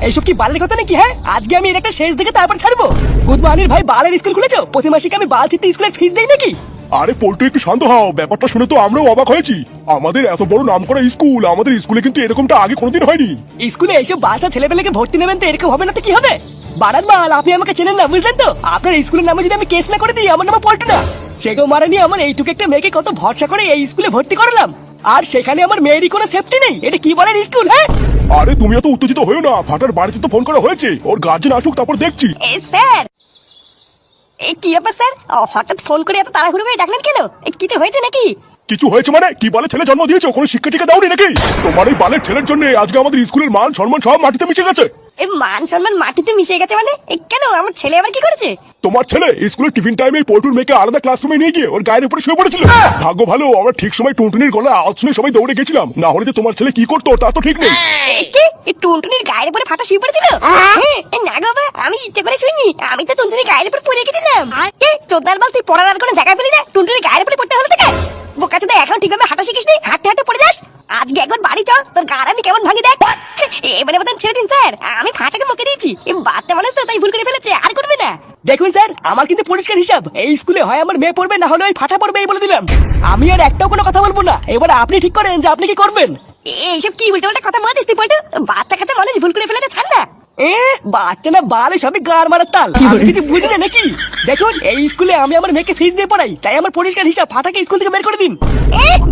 এইসব কি বালের কথা নাকি? হ্যাঁ, আজকে আমি এর একটা শেষ দেখে তারপর ছাড়বো। গুদমানির ভাই বালের স্কুল খুলেছো? প্রতি মাসে কি আমি বাল ছিটতে স্কুলের ফিস দেই নাকি? আরে পল্টু একটু শান্ত হও, ব্যাপারটা শুনে তো আমরাও অবাক হয়েছি। আমাদের এত বড় নামকরা স্কুল, আমাদের স্কুলে কিন্তু এরকমটা আগে কোনোদিন হয়নি। স্কুলে এইসব বাচ্চা ছেলেপেলেকে ভর্তি নেবেন তো এরকম হবে না তো কি হবে? বারাত বাল, আপনি আমাকে চেনেন না, বুঝলেন তো? আপনার স্কুলের নামে যদি আমি কেস না করে দিই, আমার নাম পল্টু না। সেগো মারানি আমার এইটুকু একটা মেয়েকে কত ভরসা করে এই স্কুলে ভর্তি করলাম, আর সেখানে আমার মেয়েরই কোনো সেফটি নেই। এটা কি বলেন স্কুল? হ্যাঁ, আরে তুমি এত উত্তেজিত হয়েও না, ফাটার বাড়িতে তো ফোন করা হয়েছে, ওর গার্জেন আসুক তারপর দেখছি। স্যার, এই কি ব্যাপার স্যার? হঠাৎ ফোন করে এত তাড়াহুড়ো করে ডাকলেন কেন? কিছু হয়েছে নাকি? কিছু হয়েছে মানে? কি বালে ছেলে জন্ম দিয়েছো, কোনো শিক্ষা টিকা দাওনি নাকি? তোমার এই বালের ছেলের জন্য আজকে আমাদের স্কুলের মান সম্মান সব মাটিতে মিশে গেছে। এই মান সম্মান মাটিতে মিশে গেছে মানে? কেন, আমার ছেলে আবার কি করেছে? তোমার ছেলে স্কুলের টিফিন টাইমে পল্টুর মেয়েকে আলাদা ক্লাসরুমে নিয়ে গিয়ে ওর গায়ের উপরে শুয়ে পড়েছিল। ভাগ্য ভালো আমরা ঠিক সময় টুনটুনির গলা আওয়াজ শুনে সবাই দৌড়ে গেছিলাম, না হলে যে তোমার ছেলে কি করতো তার তো ঠিক নেই। কি এই টুনটুনির গায়ের উপরে ফাটা শুয়ে পড়েছিল? না গো বাবা, আমি ইচ্ছে করে শুইনি, আমি তো টুনটুনির গায়ের উপর পড়ে গেছিলাম। চোদ্দার বল, তুই পড়ার আর কোনো জায়গা পেলি না, টুনটুনির গায়ের উপরে পড়তে হলো তোকে? বোকা চোদা, এখন ঠিকভাবে হাঁটা শিখিস নি, হাঁটতে হাঁটতে পড়ে যাস। আজকে একবার বাড়ি চল, তোর গাড় আমি কেমন ভাঙি দেখ। এবারে মতন ছেড়ে দিন স্যার, আমি ফাটাকে বকে দিয়েছি। এই বাচ্চা মানুষ তো, তাই ভুল করে ফেলেছে, আর করবে না। দেখুন স্যার, আমার কিন্তু পরিষ্কার হিসাব, এই স্কুলে হয় আমার মেয়ে পড়বে, না হলে ওই ফাটা পড়বে, এই বলে দিলাম। আমি আর একটাও কোনো কথা বলবো না। এবার আপনি ঠিক করেন যে আপনি কি করবেন। এইসব কি উল্টো পাল্টা কথা বলছিস তুই পল্টু? বাচ্চা কাচ্চা মানুষ ভুল করে ফেলেছে, ছাড় না। বাচ্চা না বালে সবই গার মারার তাল, আমি কিছু বুঝি না নাকি? দেখুন, এই স্কুলে আমি আমার মেয়েকে ফিস দিয়ে পড়াই, তাই আমার পরিষ্কার হিসাব, ফাটাকে স্কুল থেকে বের করে দিন।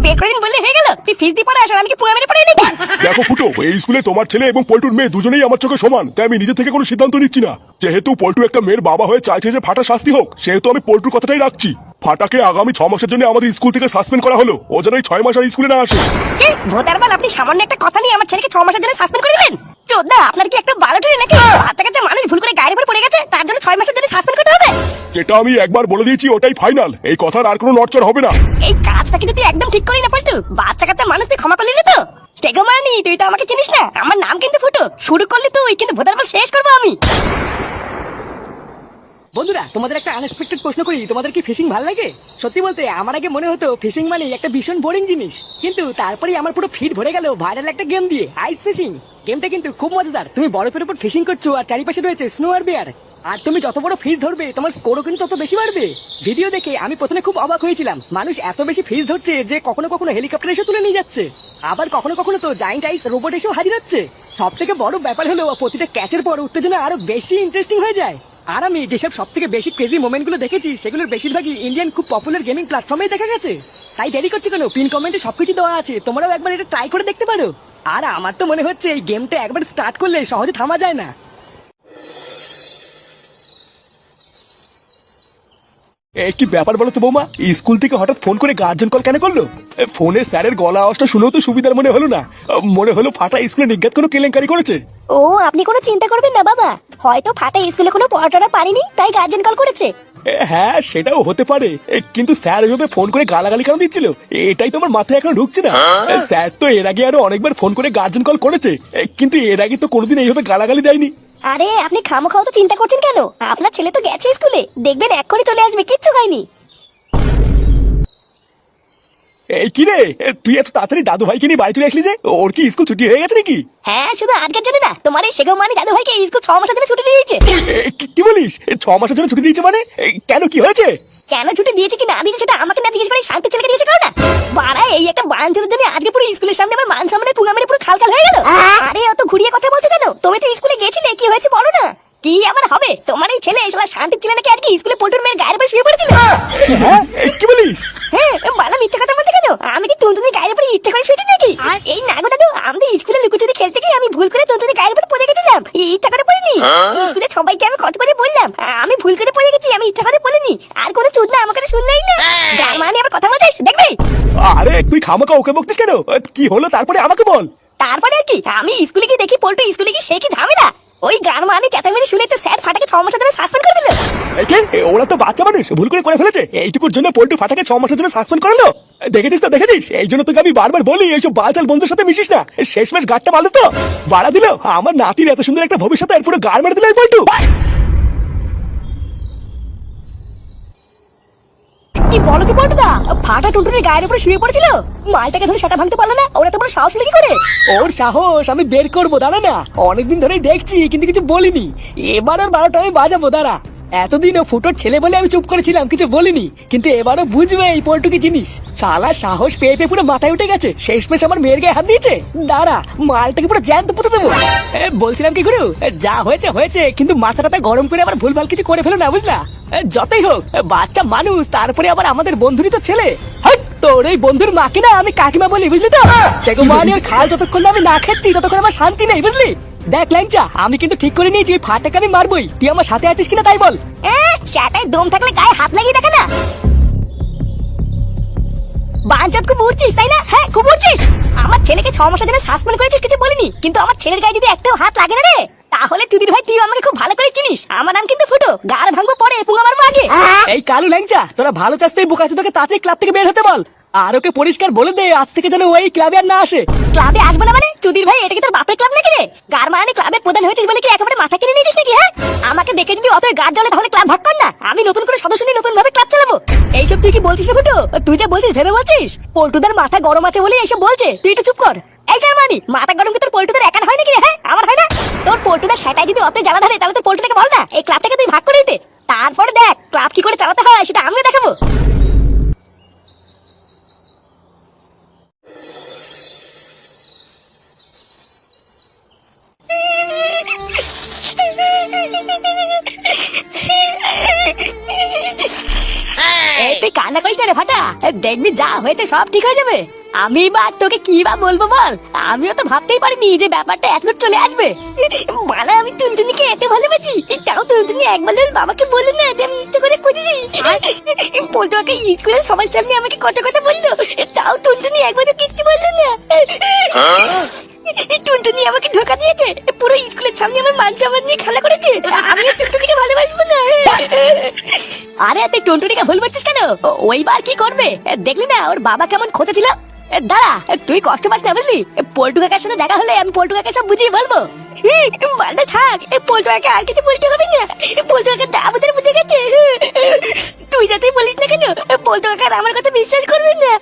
বের করে দিন বললে হয়ে গেল? তুই ফিস দিয়ে পড়াস আর আমি কি পুরো মেরে পড়াই নাকি? দেখো ফুটো, এই স্কুলে তোমার ছেলে এবং পল্টুর মেয়ে দুজনেই আমার চোখে সমান, তাই আমি নিজে থেকে কোনো সিদ্ধান্ত নিচ্ছি না। যেহেতু পল্টু একটা মেয়ের বাবা হয়ে চাইছে যে ফাটা শাস্তি হোক, সেহেতু আমি পল্টুর কথাটাই রাখছি। ফাটাকে আগামী 6 মাসের জন্য আমাদের স্কুল থেকে সাসপেন্ড করা হলো, ও যেন এই 6 মাস আর স্কুলে না আসে। ভোটার বল, আপনি সামান্য একটা কথা নিয়ে আমার ছেলেকে 6 মাসের জন্য সাসপেন্ড করে দিলেন? চোদ্দা, আপনার কি একটা ভালো ট্রেন নাকি? বাচ্চা কাচ্চা মানুষ ভুল করে গায়ের উপর পড়ে গেছে, তার জন্য 6 মাসের জন্য সাসপেন্ড করতে হবে? যেটা আমি একবার বলে দিয়েছি ওটাই ফাইনাল, এই কথার আর কোনো নড়চড় হবে না। এই কাজটা কিন্তু তুই একদম ঠিক করি না পল্টু। বাচ্চা কাচ্চা মানুষ তুই ক্ষমা করলি না তো? স্টেগো মারানি, তুই তো আমাকে চিনিস না, আমার নাম কিন্তু ফুটো। শুরু করলি তুই, কিন্তু ভোটার বল শেষ করবো আমি। বন্ধুরা, তোমাদের একটা আনএক্সপেক্টেড প্রশ্ন করি, তোমাদের কি ফিশিং ভালো লাগে? সত্যি বলতে আমার আগে মনে হতো ফিশিং মানে একটা ভীষণ বোরিং জিনিস, কিন্তু তারপরেই আমার পুরো ফিট ভরে গেল ভাইরাল একটা গেম দিয়ে, আইস ফিশিং। গেমটা কিন্তু খুব মজাদার। তুমি বরফের উপর ফিশিং করছো আর চারিপাশে রয়েছে স্নো আর বিয়ার, আর তুমি যত বড় ফিশ ধরবে তোমার স্কোরও কিন্তু তত বেশি বাড়বে। ভিডিও দেখে আমি প্রথমে খুব অবাক হয়েছিলাম, মানুষ এত বেশি ফিশ ধরছে যে কখনো কখনো হেলিকপ্টার এসে তুলে নিয়ে যাচ্ছে, আবার কখনো কখনো তো জায়ান্ট আইস রোবট এসেও হাজির হচ্ছে। সব থেকে বড় ব্যাপার হলো প্রতিটা ক্যাচের পর উত্তেজনা আরো বেশি ইন্টারেস্টিং হয়ে যায়। আর আমি যেসব সব থেকে বেশি ক্রেজি মোমেন্ট গুলো দেখেছি, সেগুলোর বেশিরভাগই ইন্ডিয়ান খুব পপুলার গেমিং প্ল্যাটফর্মেই দেখা গেছে। তাই দেরি করছি কেন, পিন কমেন্টে সবকিছু দেওয়া আছে, তোমরাও একবার এটা ট্রাই করে দেখতে পারো। আর আমার তো মনে হচ্ছে এই গেমটা একবার স্টার্ট করলে সহজে থামা যায় না। কি ব্যাপার বলো তো বৌমা, স্কুল থেকে হঠাৎ ফোন করে গার্জেন কল কেন করলো? ফোনে স্যারের গলা আওয়াজটা শুনেও তো সুবিধার মনে হলো না, মনে হলো ফাটা স্কুলে নিজ্ঞাত কোনো কেলেঙ্কারি করেছে। ও, আপনি কোনো চিন্তা করবেন না বাবা, হয়তো ফাটা স্কুলে কোনো পড়াটা পারিনি, তাই গার্জেন কল করেছে। হ্যাঁ, সেটাও হতে পারে, কিন্তু স্যার ওইভাবে ফোন করে গালাগালি কেন দিচ্ছিল, এটাই তো আমার মাথায় এখন ঢুকছে না। স্যার তো এর আগে আরো অনেকবার ফোন করে গার্জেন কল করেছে, কিন্তু এর আগে তো কোনোদিন এইভাবে গালাগালি দেয়নি। আরে আপনি খামোখাও তো চিন্তা করছেন কেন? আপনার ছেলে তো গেছে স্কুলে, দেখবেন এক্ষুনি চলে আসবে, কিচ্ছু হয়নি। এই কি রে, তুই এত তাড়াতাড়ি দাদু ভাইকে নিয়ে বাড়ি চলে আসলি যে? ওর কি স্কুল ছুটি হয়ে গেছে নাকি? হ্যাঁ, শুধু আজকের জন্য না, তোমার এই সেগো মানে দাদু ভাইকে স্কুল 6 মাসের জন্য ছুটি দিয়েছে। কি বলিস? 6 মাসের জন্য ছুটি দিয়েছে মানে? কেন, কি হয়েছে? কেন ছুটি দিয়েছে কি না দিয়েছে সেটা আমাকে না জিজ্ঞেস করে শান্তি ছেলেকে দিয়েছে, কারণ না বাড়া এই একটা বাঞ্চের জন্য আজকে পুরো স্কুলের সামনে আমার মান সম্মানের পুঙ্গা মেরে পুরো খালখাল হয়ে গেল। আরে অত ঘুরিয়ে কথা বলছো কেন? তুমি তো স্কুলে গেছিলে, কি হয়েছে বলো না। কি আবার হবে? তোমার এই ছেলে এসলা শান্তির ছেলে নাকি আজকে স্কুলে পল্টুর মেয়ের গায়ের উপরে শুয়ে পড়েছিল? হ্যাঁ, কি বলিস? হ্যাঁ, বালা মিথ্যা কথা বলতে কেন? আমি কি টুনটুনির গায়ের উপরে ইচ্ছা করে শুয়েছি নাকি? এই না গো দাদু, আমাদের স্কুলে লুকোচুরি খেলতে গিয়ে আমি ভুল করে টুনটুনির গায়ের উপরে পড়ে গেছিলাম, ইচ্ছা করে পড়িনি। স্কুলে সবাইকে আমি কত করে বললাম আমি ভুল করে পড়ে গেছি, আমি ইচ্ছা করে পড়িনি। আর কোনো চুদ না আমাকে শুনলেই না, গার মানে আবার কথা বলছিস দেখবি। আরে তুই খামাকা ওকে বকতিস কেন? কি হলো তারপরে আমাকে বল। তারপরে আর কি, আমি স্কুলে গিয়ে দেখি পল্টু স্কুলে গিয়ে সে কি ঝামেলা। ওই গান মানে চেঁচামেচি শুনে তো স্যার ফাটাকে 6 মাসের জন্য সাসপেন্ড করে দিল। ওরা তো বাচ্চা মানুষ, ভুল করে ফেলেছে, এইটুকুর জন্য পল্টু ফাটাকে 6 মাসের জন্য সাসপেন্ড করলো। দেখেছিস তো, দেখেছিস? এই জন্য তোকে আমি বারবার বলি এইসব বালচাল বন্ধুদের সাথে মিশিস না। শেষমেশ গাড়টা ভালো তো বাড়া দিল, আমার নাতির এত সুন্দর একটা ভবিষ্যৎ এর পুরো গাড় মেরে দিল এই পল্টু। কি বলো কি বলতো না, ফাটা টুনটুনির গায়ের উপরে শুয়ে পড়েছিল, মালটাকে ধরে সেটা ভাঙতে পারলো না, ওরা তো বড় সাহস হলো কি করে? ওর সাহস আমি বের করবো, দাঁড়া না। অনেকদিন ধরেই দেখছি কিন্তু কিছু বলিনি, এবার ওর 12টা আমি বাজাবো, দাঁড়া। এতদিন ও ফুটোর ছেলে বলে আমি চুপ করেছিলাম, কিছু বলিনি, কিন্তু এবারও বুঝবে এই পল্টু কি জিনিস। শালা সাহস পেয়ে পেয়ে পুরো মাথায় উঠে গেছে, শেষমেশ আমার মেয়ের গায়ে হাত দিয়েছে। দাঁড়া, মালটাকে পুরো জ্যান্ত পুঁতে দেবো। বলছিলাম কি গুরু, যা হয়েছে হয়েছে, কিন্তু মাথাটা গরম করে আবার ভুলভাল কিছু করে ফেলো না, বুঝলা? যতই হোক বাচ্চা মানুষ, তারপরে আবার আমাদের বন্ধুরই তো ছেলে। হাট, তোর এই বন্ধুর মাকে না আমি কাকিমা বলি, বুঝলি তো? সেগো মানে ওর খাল যতক্ষণ না আমি না খাচ্ছি ততক্ষণ আমার শান্তি নেই, বুঝলি? দেখ ল্যাংচা, আমি কিন্তু ঠিক করে নিয়েছি ফাটাকে আমি মারবই, তুই আমার সাথে আছিস কিনা তাই বল। সেটাই দম থাকলে গায়ে হাত লাগিয়ে দেখে না। বাঞ্চাত খুব উঠছিস তাই না? হ্যাঁ খুব উঠছিস। আমার ছেলেকে 6 মাসের জন্য সাসপেন্ড করেছিস, কিছু বলিনি, কিন্তু আমার ছেলের গায়ে যদি একটাও হাত লাগে না রে, তাহলে চুদির ভাই তুই আমাকে খুব ভালো করে চিনিস। আমার নাম কিন্তু ফুটো, গাড় ভাঙবো পরে, পুঙ্গা মারবো আগে। এই কালু ল্যাংচা, তোরা ভালো চাস বোকা চোদাকে তাড়াতাড়ি ক্লাব থেকে বের হতে বল, আর ওকে পরিষ্কার বলে দে আজ থেকে যেন ওই ক্লাবে আর না আসে। ক্লাবে আসবে না মানে? চুদির ভাই এটা কি তোর বাপের ক্লাব নাকি রে? গার মানে ক্লাবের প্রধান হয়েছিস বলে কি একেবারে মাথা কিনে নিয়েছিস নাকি? হ্যাঁ, আমাকে দেখে যদি অত গার জ্বলে তাহলে ক্লাব ভাগ কর না, আমি নতুন করে সদস্য নিয়ে নতুন ভাবে ক্লাব চালাবো। এইসব তুই কি বলছিস ফুটো? তুই যা বলছিস ভেবে বলছিস? পল্টুদার মাথা গরম আছে বলে এইসব বলছে, তুই একটু চুপ কর। এই গার মানি, মাথা গরম কি তোর পল্টুদার একার হয় নাকি রে? হ্যাঁ, আমার হয় না? তোর পল্টুদার সেটাই যদি অত জ্বালা ধরে তাহলে তোর পল্টুদাকে বল না এই ক্লাবটাকে তুই ভাগ করে দিতে, তারপরে দেখ ক্লাব কি করে চালাতে হয় সেটা আমিও দেখাবো। তুই কান্না করিস না রে ফাটা, দেখবি যা হয়েছে সব ঠিক হয়ে যাবে। আমি বা তোকে কি বা বলবো বল, আমিও তো ভাবতেই পারিনি যে ব্যাপারটা এতদূর চলে আসবে। মানে আমি টুনটুনিকে এত ভালোবাসি, তাও টুনটুনি একবার বাবাকে বলে না যে আমি ইচ্ছে করে করিনি। পল্টুকে স্কুলের সবার সামনে আমাকে কত কথা বললো, তাও টুনটুনি একবারও কিচ্ছু বললো না। টুনটুনি আমাকে ধোকা দিয়েছে, পুরো স্কুলের সামনে আমার মান সম্মান নিয়ে খেলা করেছে। আমি টুনটুনিকে ভালোবাসবো না। আরে তুই টুনটুনিকে ভুল বলছিস কেন? ওইবার কি করবে দেখলি না ওর বাবা কেমন খোঁজা ছিল। দাঁড়া, তুই কষ্ট পাস না বুঝলি, পল্টু কাকার সাথে দেখা হলে আমি পল্টু কাকাকে সব বুঝিয়ে বলবো। বালটা থাক, পল্টু কাকা আর কিছু বলতে হবে না, পল্টু কাকা যা আমাদের বুঝে গেছে। তুই যাতেই বলিস না কেন, পল্টু কাকার আমার কথা বিশ্বাস করবে না।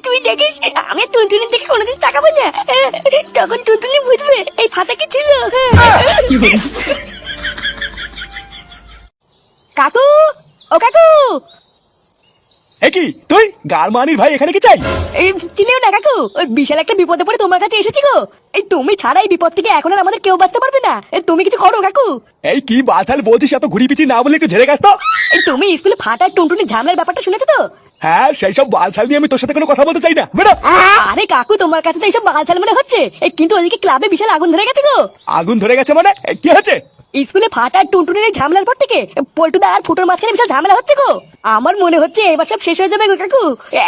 তুই দেখিস আমি টুনটুনির দিকে কোনোদিন তাকাবো না, তখন টুনটুনি বুঝবে এই ফাটা কি ছিল। কাকু, ও কাকু। কি তুই গারমানির ভাই এখানে কি চাই? চিনিও না কাকু, ওই বিশাল একটা বিপদে পড়ে তোমার কাছে এসেছি গো। এই তুমি ছাড়া এই বিপদ থেকে এখন আর আমাদের কেউ বাঁচতে পারবে না, তুমি কিছু করো কাকু। এই কি বাচাল বলছিস, এত ঘুরি পিছি না বলে একটু ঝেড়ে গেছ তো। এই তুমি স্কুলে ফাটার টুনটুনির ঝামেলার ব্যাপারটা শুনেছো তো? হ্যাঁ, সেই সব বালছাল নিয়ে আমি তোর সাথে কোনো কথা বলতে চাই না, বেরো। আরে কাকু তোমার কাছে তো এইসব বালছাল মনে হচ্ছে, কিন্তু ওদিকে ক্লাবে বিশাল আগুন ধরে গেছে গো। আগুন ধরে গেছে মানে কি হচ্ছে? স্কুলে ফাটার টুনটুনির এই ঝামেলার পর থেকে পল্টুদা আর ফুটোর মাঝখানে বিশাল ঝামেলা হচ্ছে গো। আমার মনে হচ্ছে এবার সব শেষ হয়ে যাবে গো কাকু,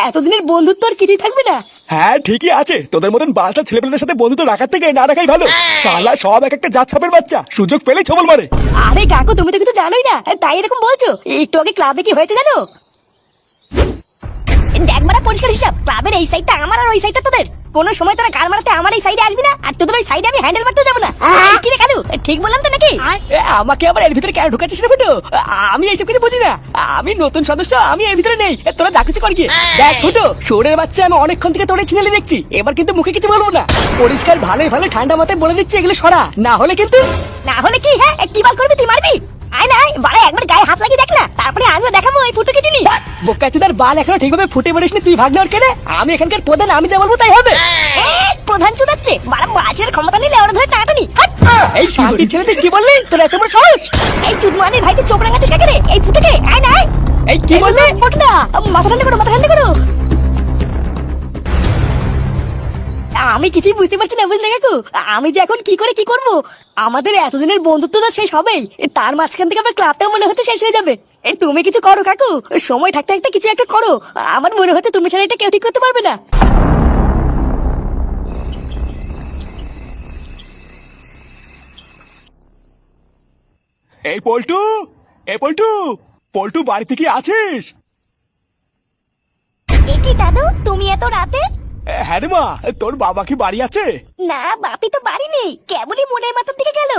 এতদিনের বন্ধুত্ব আর কিছুই থাকবে না। হ্যাঁ ঠিকই আছে, তোদের মতন বালছাল ছেলেপেলেদের সাথে বন্ধুত্ব রাখার থেকে না রাখাই ভালো। শালা সব এক একটা জাত ছাপের বাচ্চা, সুযোগ পেলেই ছবল মারে। আরে কাকু তুমি তো কিছু জানোই না, তাই এরকম বলছো। একটু আগে ক্লাবে কি হয়েছে জানো? দেখ মারা পরিষ্কার হিসাব, ক্লাবের এই সাইডটা আমার আর ওই সাইডটা তোদের। কোন সময় তোরা গাল মারতে আমার এই সাইডে আসবি না, আর তোদের ওই সাইডে আমি হ্যান্ডেল মারতে যাবো না। কি রে কালু, ঠিক বললাম তো নাকি? আমাকে আবার এর ভিতরে কেন ঢুকাচ্ছিস রে ফুটো? আমি এইসব কিছু বুঝি না, আমি নতুন সদস্য, আমি এর ভিতরে নেই, তোরা যা কিছু কর গিয়ে। দেখ ফুটো, শোরের বাচ্চা, আমি অনেকক্ষণ থেকে তোরে ছিনালি দেখছি, এবার কিন্তু মুখে কিছু বলবো না। পরিষ্কার ভালোই ভালো ঠান্ডা মাথায় বলে দিচ্ছি এগুলো সরা, না হলে কিন্তু। না হলে কি? হ্যাঁ, কি বার করবি তুই? মারবি? আয় না, বাড়া একবার গায়ে হাত লাগিয়ে দেখ না, তারপরে আমিও দেখাবো এই ফুটোকে চিনি। বোকাচোদার বাল এখনো ঠিকভাবে ফুটে পড়িসনি, তুই ভাগ নেওয়ার কেনে? আমি এখানকার প্রধান, আমি যা বলবো তাই হবে। প্রধান চুদাচ্ছে, বাড়া বাজের ক্ষমতা নিলে ওরা ধরে টাটানি। এই শান্তির ছেলে তুই কি বললি? তোর এত বড় সাহস! এই চুদমানির ভাই তুই চোখ রাঙাচ্ছিস কাকে রে? এই ফুটোকে আয় না। এই কি বললি? ফুটনা মাথা ঠান্ডা করো, মাথা ঠান্ডা করো। আমি কিছুই বুঝতে পারছি না বুঝলে কাকু, আমি যে এখন কি করে কি করব। আমাদের এতদিনের বন্ধুত্ব তো শেষ হবেই, তার মাঝখান থেকে আমার ক্লাবটাও মনে হচ্ছে শেষ হয়ে যাবে। তুমি কিছু করো কাকু, সময় থাকতে থাকতে কিছু একটা করো। আমার মনে হচ্ছে তুমি ছাড়া এটা কেউ ঠিক করতে পারবে না। এই পল্টু, এই পল্টু, পল্টু বাড়িতে কি আছিস? কি দাদু তুমি এত রাতে? হ্যাঁ রে মা, তোর বাবা কি বাড়ি আছে? না বাপি তো বাড়ি নেই, কেবলই মনের মাথার দিকে গেল।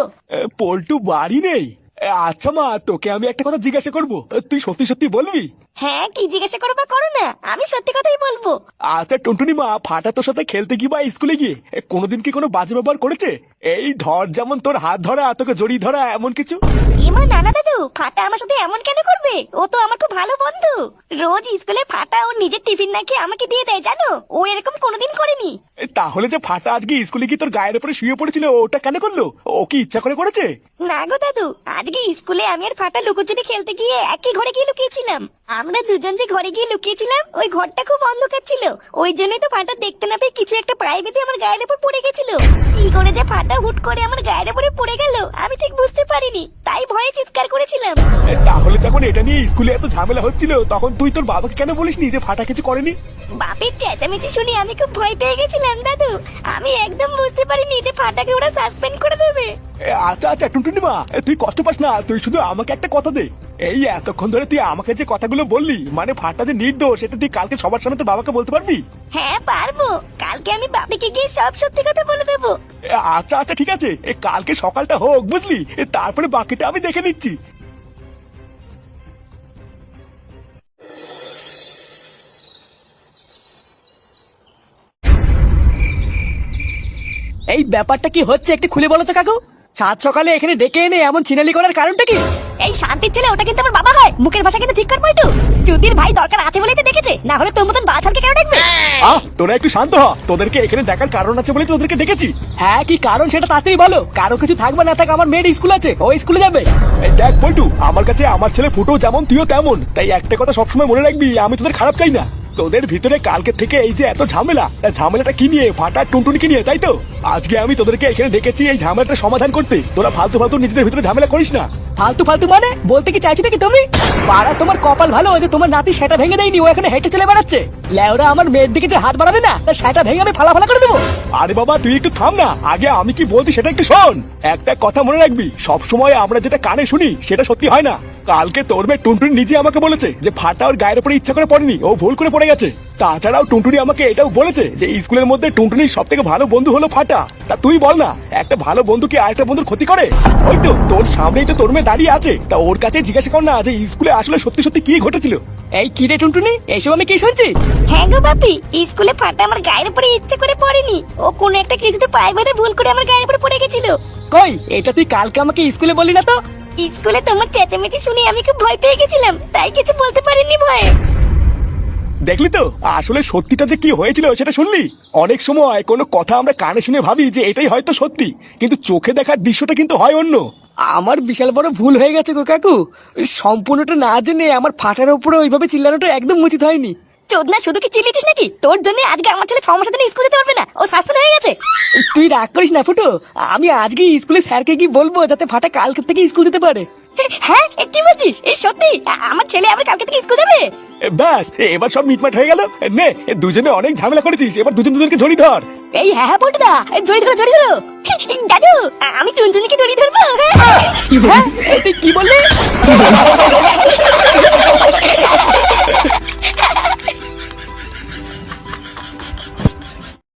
পল্টু বাড়ি নেই? আচ্ছা মা, তোকে আমি একটা কথা জিজ্ঞাসা করবো, তুই সত্যি সত্যি বলবি? হ্যাঁ, কি জিজ্ঞাসা করো বা করো না, আমি সত্যি কথাই বলবো। আচ্ছা টুনটুনি মা, ফাটা তোর সাথে খেলতে কি বা স্কুলে গিয়ে কোনোদিন কি কোনো বাজে ব্যবহার করেছে? এই ধর, যেমন তোর হাত ধরা, তোকে জড়িয়ে ধরা, এমন কিছু? ইমা নানা দাদু, ফাটা আমার সাথে এমন কেন করবে? ও তো আমার খুব ভালো বন্ধু। রোজ স্কুলে ফাটা ওর নিজের টিফিন না খেয়ে আমাকে দিয়ে দেয়, জানো? ও এরকম কোনোদিন করেনি। তাহলে যে ফাটা আজকে স্কুলে কি তোর গায়ের উপরে শুয়ে পড়েছিল, ওটা কেন করলো? ও কি ইচ্ছা করে করেছে? না গো দাদু, আজকে স্কুলে আমি আর ফাটা লুকোচুরি খেলতে গিয়ে একই ঘরে গিয়ে লুকিয়েছিলাম। আমরা দুজন যে ঘরে গিয়ে লুকিয়েছিলাম, ওই ঘরটা খুব অন্ধকার ছিল। ওই জন্যই তো ফাটা দেখতে না পেয়ে কিছু একটা প্রাইভেটে আমার গায়ের উপর পড়ে গেছিল। কি করে যে ফাটা হুট করে আমার গায়ের উপরে পড়ে গেল আমি ঠিক বুঝতে পারিনি, তাই ভয়ে চিৎকার করেছিলাম। তাহলে যখন এটা নিয়ে স্কুলে এত ঝামেলা হচ্ছিল, তখন তুই তোর বাবাকে কেন বলিসনি যে ফাটা কিছু করেনি? বাপের চেঁচামেচি শুনে আমি খুব ভয় পেয়ে গেছিলাম দাদু। আমি একদম বুঝতে পারিনি যে ফাটাকে ওরা সাসপেন্ড করে দেবে। আচ্ছা আচ্ছা টুনটুনি মা, তুই কষ্ট পাস না, তুই শুধু আমাকে একটা কথা দে। এই এতক্ষণ ধরে তুই আমাকে যে কথাগুলো বললি, মানে ফাটা যে নির্দোষ, এটা তুই কালকে সবার সামনে তোর বাবাকে বলতে পারবি? হ্যাঁ পারবো, কালকে আমি বাপিকে গিয়ে সব সত্যি কথা বলে দেবো। আচ্ছা আচ্ছা ঠিক আছে, কালকে সকালটা হোক বুঝলি, তারপরে বাকিটা আমি দেখে নিচ্ছি। এই ব্যাপারটা কি হচ্ছে একটু খুলে বলো তো কাকু। সাত সকালে এখানে ডেকে এনে এমন চিনালি করার কারণটা কি? এই শান্তির ছেলে, ওটা কিন্তু আমার বাবা হয়, মুখের ভাষা কিন্তু ঠিক করবো একটু। যদির ভাই দরকার আছে বলেই তো দেখেছে, না হলে তোর মতন বাছালকে কেন দেখবে? তোরা একটু শান্ত হ, তোদেরকে এখানে দেখার কারণ আছে বলে তোদেরকে ডেকেছি। হ্যাঁ, কি কারণ সেটা তাড়াতাড়ি বলো। কারো কিছু থাকবে না থাক, আমার মেয়ের স্কুল আছে, ও স্কুলে যাবে। এই দেখ পল্টু, আমার কাছে আমার ছেলে ফুটো যেমন তুইও তেমন, তাই একটা কথা সবসময় মনে রাখবি, আমি তোদের খারাপ চাই না। তোদের ভিতরে কালকে থেকে এই যে এত ঝামেলা, ঝামেলাটা কি নিয়ে? ফাটা টুনটুনিকে নিয়ে, তাই তো? আজকে আমি তোদেরকে এখানে ডেকেছি এই ঝামেলাটা সমাধান করতে। তোরা ফালতু ফালতু নিজেদের ভিতরে ঝামেলা করিস না। ফালতু ফালতু মানে বলতে কি চাইছো নাকি তুমি? পাড়া তোমার কপাল ভালো যে তোমার নাতি সেটা ভেঙে দেয়নি, ও এখানে হেঁটে চলে বেড়াচ্ছে। লেওরা আমার মেয়ের দিকে যে হাত বাড়াবে না, তা সেটা ভেঙে আমি ফালা ফালা করে দেবো। আরে বাবা তুই একটু থাম না, আগে আমি কি বলছি সেটা একটু শোন। একটা কথা মনে রাখবি, সবসময় আমরা যেটা কানে শুনি সেটা সত্যি হয় না। কালকে তোর মেয়ে টুনটুনি নিজে আমাকে বলেছে যে ফাটা ওর গায়ের উপরে ইচ্ছা করে পড়েনি, ও ভুল করে পড়ে গেছে। তাছাড়াও টুনটুনি আমাকে এটাও বলেছে যে স্কুলের মধ্যে টুনটুনির সব থেকে ভালো বন্ধু হলো ফাটা। তা তুই বল না, একটা ভালো বন্ধু কি আরেকটা বন্ধুর ক্ষতি করে? ওই তো তোর সামনেই তো তোর মেয়ে দাঁড়িয়ে আছে, তা ওর কাছে জিজ্ঞাসা কর না যে স্কুলে আসলে সত্যি সত্যি কি ঘটেছিল। এই কি রে টুনটুনি, এইসব আমি কি শুনছি? হ্যাঁ গো বাপি, স্কুলে ফাটা আমার গায়ের উপরে ইচ্ছে করে পড়েনি, ও কোনো একটা কিছুতে প্রাইভেটে ভুল করে আমার গায়ের উপরে পড়ে গেছিল। কই, এটা তুই কালকে আমাকে স্কুলে বললি না তো? স্কুলে তোমার চেঁচামেচি শুনে আমি খুব ভয় পেয়ে গেছিলাম, তাই কিছু বলতে পারিনি ভয়ে। দেখলি তো, আসলে সত্যিটা যে কি হয়েছিল সেটা শুনলি? অনেক সময় কোনো কথা আমরা কানে শুনে ভাবি যে এটাই হয়তো সত্যি, কিন্তু চোখে দেখার দৃশ্যটা কিন্তু হয় অন্য। আমার বিশাল বড় ভুল হয়ে গেছে গো কাকু। সম্পূর্ণটা না জেনে আমার ফাটার উপরে ওইভাবে চিল্লানোটা একদম উচিত হয়নি। চোদনা, শুধু কি চিল্লিছিস নাকি? তোর জন্য আজকে আমার ছেলে 6 মাসের দিন স্কুলে যেতে পারবে না, ও সাসপেন্ড হয়ে গেছে। তুই রাগ করিস না ফুটো, আমি আজকে স্কুলে স্যারকে কি বলবো যাতে ফাটা কালকে থেকে স্কুল যেতে পারে। হ্যাঁ, কি বলছিস? এই সত্যি আমার ছেলে আবার কালকে থেকে স্কুল যাবে? ব্যাস, এবার সব মিটমাট হয়ে গেল। নে, দুজনে অনেক ঝামেলা করেছিস, এবার দুজনকে জড়িয়ে ধর। এই হ্যাঁ হ্যাঁ বলটুদা, জড়িয়ে ধরো জড়িয়ে ধরো। দাদু, আমি টুনটুনিকে জড়িয়ে ধরবো। হ্যাঁ, তুই কি বললি?